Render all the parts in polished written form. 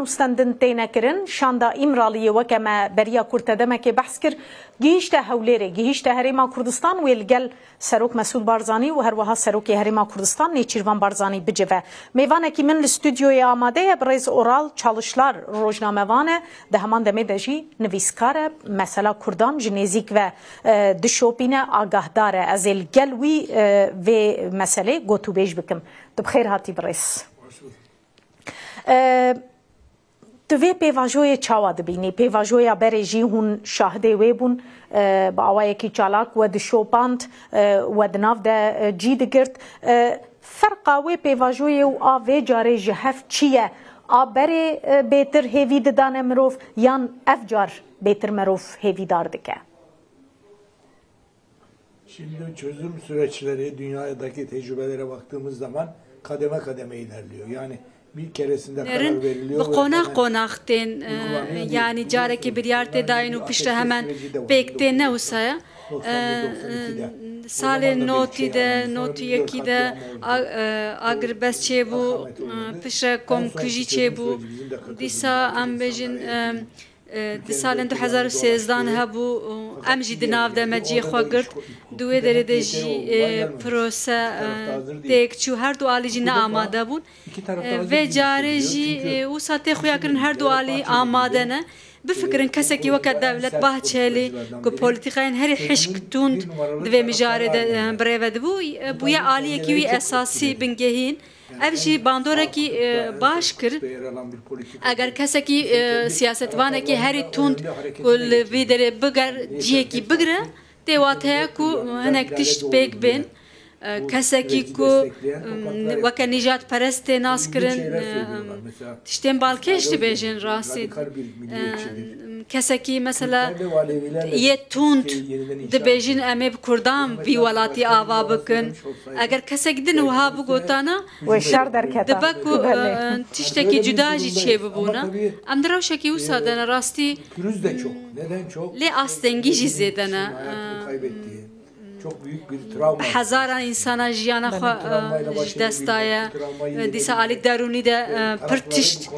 و ستندن تینا کرن شاندا امرالی وکما بریا کرتدمه که بحث کر گیشت هولیره گیشت هریما کردستان و الگل سروک مسعود بارزانی و هر وها سروک هریما کردستان نیچیروان بارزانی بجوه میوانه کی من استودیوی آماده برای اورال çalışlar روزنامه‌وانه ده همان دمه دجی نویسکار مثلا کردان جنزیک و دشوپینه آگاهدار از الگل وی و مسئله گوتو بیش بکم بخیر هاتی برس دوی پیواژوی چاوا دبینی پیواژویا برژی هون شاهده وی بون با آوای کی چالاک و دشوپاند و دناف ده جی دگرت فرقا وی پیواژوی و آوی جاره جهف چیه آبری بیتر هیوی ددان مروف یان افجار بیتر مروف هیوی داردکه Şimdi çözüm süreçleri dünyadaki tecrübelere baktığımız zaman kademe kademe ilerliyor. Yani bir keresinde karar veriliyor. Konak konakten yani careki bir yerde dayını pişre hemen bekte ne usaya sale noti yeki de agrbes çebu pişre kom küji çebu disa ambejin di salên 2013 hebû em jî di nav de me ciyê xwe girt di wê derê de jî prose têk çû her du alî jî ne amade bûn vê carê jî wisa tê xuya kirin her du alî amade ne bifikirin kesekî weke devlet Bahçeli ku polîtîkayên herî hişk tund di vê mijarê de birêve dibû bûye aliyekî wî esasî bingehîn ev jî bandorekî baş kir eger kesekî siyasetvanekî herî tund ku li vî derê biger ciyekî bigire tê wat heye ku hinek tişt pêk bên kesekî ku weke nîjat perestê nas kirin tiştên balkêş dibêjin rastî kesekî mesela yê tund dibêjin em ê bi Kurdan vî welatî ava bikin eger kesek din wiha bigotana dibe ku tiştekî cuda jî çêbibûne em di rewşekî wisa de ne rastî lê astengî jî zêde ne çok büyük bir travma. Hezaran insana jiyana xwe destaya dîsa alî derûnî de pir tişt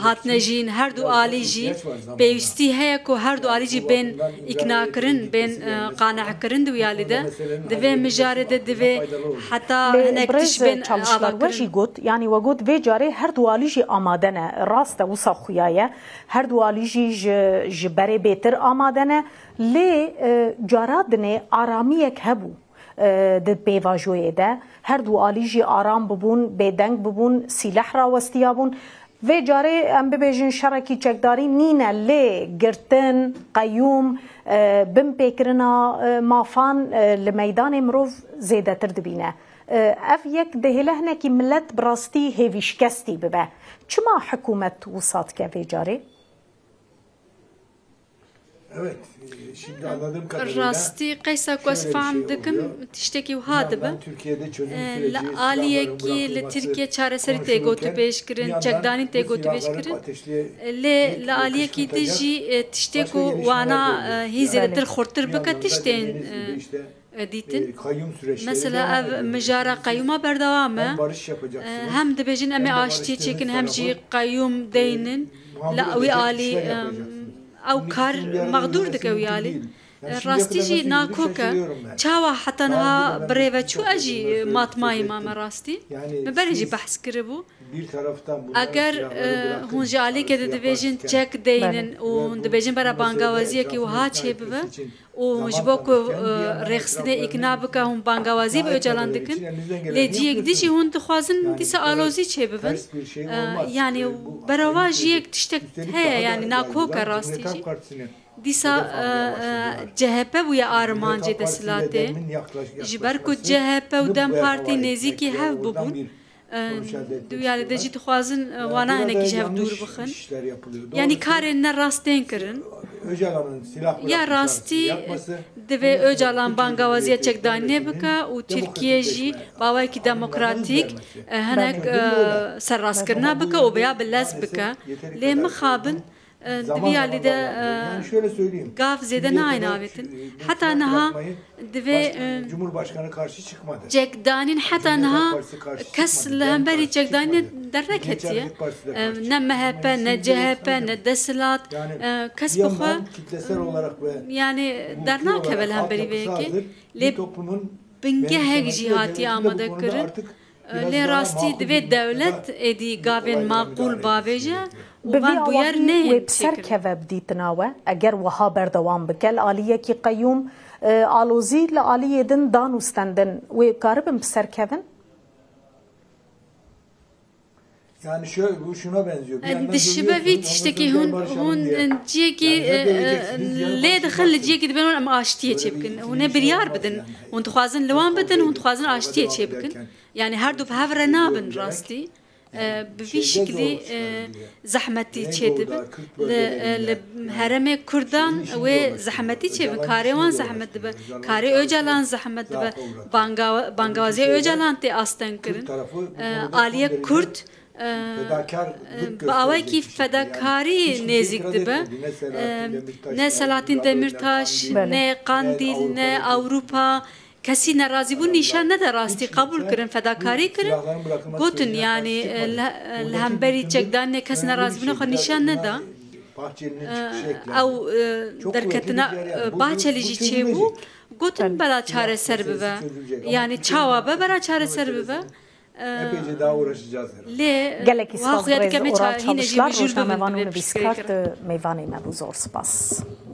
hatine jîn her du alî jî pêwîstî heye ku her du alî jî bên îkna kirin bên qane'a kirin di wî alî de di vê mijarê de divê heta hinek tişt bên ava kirin got yani we got vê carê her du alî jî amade ne rast e wisa xuya ye her du alî jî ji berê bêtir amade ne lê cara dinê aramiyek hebû di pêvajoyê de her du alî jî aram bibûn bêdeng bibûn sîleh rawestiya bûn vê carê em bibêjin şerekî çekdarî nîne lê girtin qeyûm bin pêkirina mafan li meydanê mirov zêdetir dibîne ev yek dihêle hinekî millet bi rastî hêvî şikestî bibe çima hikûmet wisa dike vê carê Evet, şimdi anladığım kadarıyla rastî qeysa ku ez fehm dikim tiştekî wiha dibe li aliyekî li Tirkiye çareserî tê gotûbêj kirin çekdanî tê gotûbêj kirin lê li aliyekî de jî tiştê ku wana hî zêdetir xurtir bike tiştên dîtin mesela ev mijara qeyûma berdewam e hem dibêjin em ê aştiyê çêkin hem jî qeyûm deynin li wî alî ew kar mexdûr dike wî alî rastî jî nakok e çawa heta niha birêve çû e jî matmayê me me rastî me berê jî behs kiribû eger hûn ji alîkê de dibêjin çek deynin û hûn dibêjin bera bangawaziyekî wiha çêbibe û ji bo ku rêxistinê îkna bike hûn bangawazî bi öcalan dikin lê ciyek dî jî hûn dixwazin dîsa alozî çêbibin yani berava jiyek tiştek heye yani nakok e rastî jî dîsa CHP bûye armancê desilatê ji ber ku CHP û Dem Partî nêzîkî hev bibûn duyalê de jî dixwazin wana hinekî ji hev dûr bixin yanî karên ne rastên kirin ya rastî divê Öcalan bangawaziya çekdanî bike û Tirkiye jî bawayekî demokratîk hinek serrastkirina bike û biya bi lez bike lê mixabin Diyali de yani şöyle söyleyeyim. Gav zeden aynı avetin. Hatta naha ve Cumhurbaşkanı karşı çıkmadı. Cekdanin hatta naha kas lehemberi cekdanin dernek hetiye. Ne MHP ne CHP ne Deslat kas buha yani dernak hevel hemberi veki. Le binge hek cihati amada kırın. Le rasti ve devlet edi gavin makul baveje. Van bu yer ne webser kevab ditnawe eğer waha berdevam bikel aliye ki qayyum alozi la aliyedin danustandın ve karibim serkevin. Yani şuna benziyor. Dişibevi tişteki hun ciyeki le dxil ciyeki dibin ama aştiye çepkin. Hun biryar bidin. Hun tuxazın lewan bidin, hun tuxazın aştiye çepkin. Yani her du havre nabin rasti. بفي شكلي زحمتي تشدب لهرمي كردان وزحمتي تشدب كاريوان زحمت دب كاري öcalan زحمت دب بانگوازي öcalan تي آستن کرن آلية كرد باوی کی فداکاری نزدیک دبه نه سلاطین دمیرتاش نه قاندیل نه اروپا کسی ناراضی بود نشان نده راستی قبول کردن فداکاری کردن گفتن یعنی لهمبری چکدان نه کسی ناراضی بود خود نشان نده او درکتنا باچلیجی چه بو گفتن بلا چاره سر ببه یعنی چاوابه بلا چاره سر ببه epeyce daha uğraşacağız herhalde. Gelek ispat rez oral çalışlar, rojnamevan ve biskart meyvani mevzu zor spas.